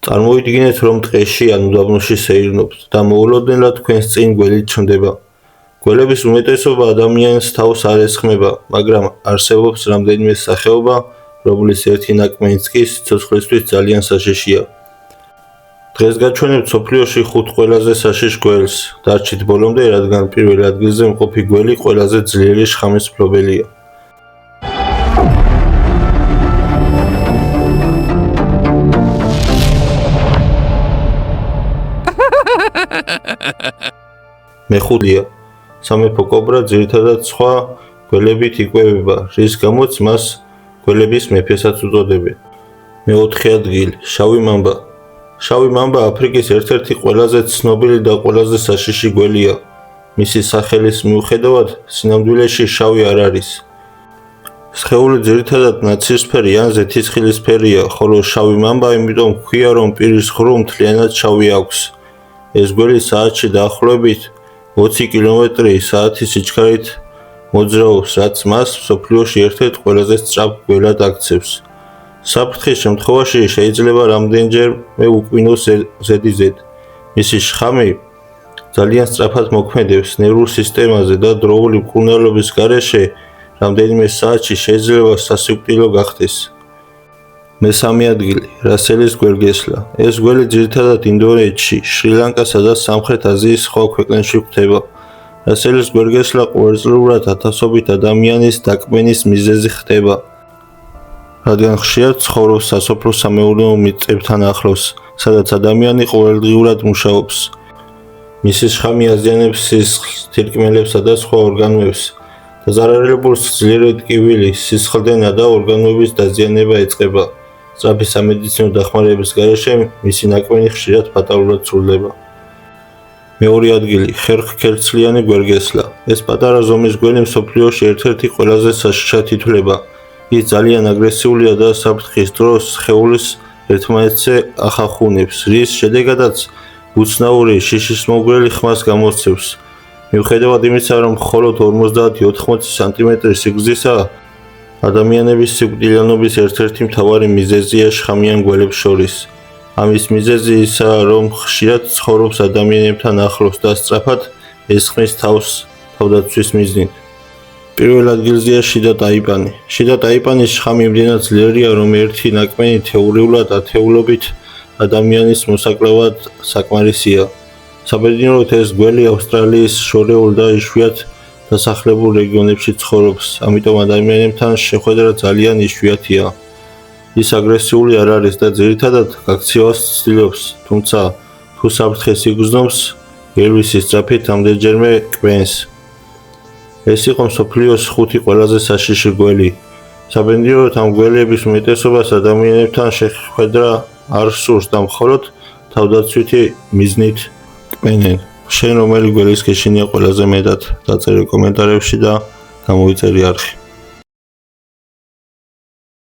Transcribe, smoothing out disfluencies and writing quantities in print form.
წარმოვიდგინეთ, რომ ტყეში ან უდაბნოში სეირნობთ და მოულოდნელად თქვენს წინ გველი ჩნდება. გველების უმეტესობა ადამიანს თავს არ ესხმება, მაგრამ არსებობს რამდენიმე სახეობა, რომლის ერთი ნაკმენიც კი სიცოცხლისთვის ძალიან საშიშია. დღეს გაჩვენებთ მსოფლიოში 5 ყველაზე საშიშ გველს. დარჩით ბოლომდე, რადგან პირველ ადგილზე მყოფი გველი ყველაზე ძლიერი შხამის მფლობელია. მეხუთეა. სამეფო კობრა ძირითადად სხვა გველებით იკვებება, რის გამოც მას გველების მეფესაც უწოდებენ. მეოთხე ადგილი, შავი მამბა. შავი მამბა აფრიკის ერთ-ერთი ყველაზე ცნობილი და ყველაზე საშიში გველია. მისი სახელის მიუხედავად, სინამდვილეში შავი არ არის. სხეული ძირითადად ნაცრისფერი ან ზეთისხილისფერია, ხოლო შავი მამბა იმიტომ ჰქვია, რომ პირის ღრუ მთლიანად შავი აქვს. ეს გველი საათში დაახლოებით 20 კმ/სთ სიჩქარით მოძრაობს, რაც მას მსოფლიოში ერთ-ერთ ყველაზე სწრაფ გველად აქცევს. საფრთხის შემთხვევაში შეიძლება რამდენჯერმე უკბინოს ზედიზედ. მისი შხამი ძალიან სწრაფად მოქმედებს ნერვულ სისტემაზე და დროული მკურნალობის გარეშე რამდენიმე საათში შეიძლება სასიკვდილო გახდეს. მესამე ადგილი, რასელის გვერგესლა. ეს გველი ძირითადად ინდოეთში, შრი-ლანკასა და სამხრეთ აზიის სხვა ქვეყნებში გვხვდება. რასელის გვერგესლა ყოველწლიურად ათასობით ადამიანის დაკმენის მიზეზი ხდება. რადგან ხშირად ცხოვრობს სასოფლო-სამეურნეო მიწებთან ახლოს, სადაც ადამიანი ყოველდღიურად მუშაობს. მისი შხამი აზიანებს სისხლს, თირკმელებსა და სხვა ორგანოებს. დაზარალებულს ძლიერად ტკივილი, სისხლდენა და ორგანოების დაზიანება ეწყება. სწრაფი სამედიცინო დახმარების გარეშე მისი ნაკმენი ხშირად ფატალურად სრულდება. მეორე ადგილი, ხერხქერცლიანი გვერგესლა. ეს პატარა ზომის გველი მსოფლიოში ერთ-ერთი ყველაზე საშიშად ითვლება. ის ძალიან აგრესიულია და საფრთხის დროს სხეულის ერთმანეთზე ახახუნებს, რის შედეგადაც უცნაური შიშისმოგველი ხმას გამოსცემს. მიუხედავად იმისა, რომ მხოლოდ 50-80 სანტიმეტრი სიგრძისაა, ადამიანების სიკვდილიანობის ერთ-ერთი მთავარი მიზეზია შხამიან გველებს შორის. ამის მიზეზი ისაა, რომ ხშირად ცხოვრობს ადამიანებთან ახლოს და სწრაფად ესხმის თავს თავდაცვის მიზნით. პირველ ადგილზეა შიდა ტაიპანი. შიდა ტაიპანის შხამი იმდენად ძლიერია, რომ ერთი ნაკმენი თეორიულად ათეულობით ადამიანის მოსაკლევად საკმარისია. საბედნიეროდ ეს გველი ავსტრალიის შორეულ და იშვიათ დასახლებულ რეგიონებში ცხოვრობს, ამიტომ ადამიანებთან შეხვედრა ძალიან იშვიათია. ის აგრესიული არ არის და ძირითადად გაქცევას ცდილობს, თუმცა თუ საფრთხეს იგრძნობს, გელვისი სწრაფით ამდენჯერმე კბენს. ეს იყო მსოფლიოს 5 ყველაზე საშიში გველი. საბედნიეროდ ამ გველების უმეტესობას ადამიანებთან შეხვედრა არ სურს და მხოლოდ თავდაცვითი მიზნით კბენენ. შენ რომელი გველის გეშინია ყველაზე მეტად? დაწერე კომენტარებში და გამოვიწერე არხი.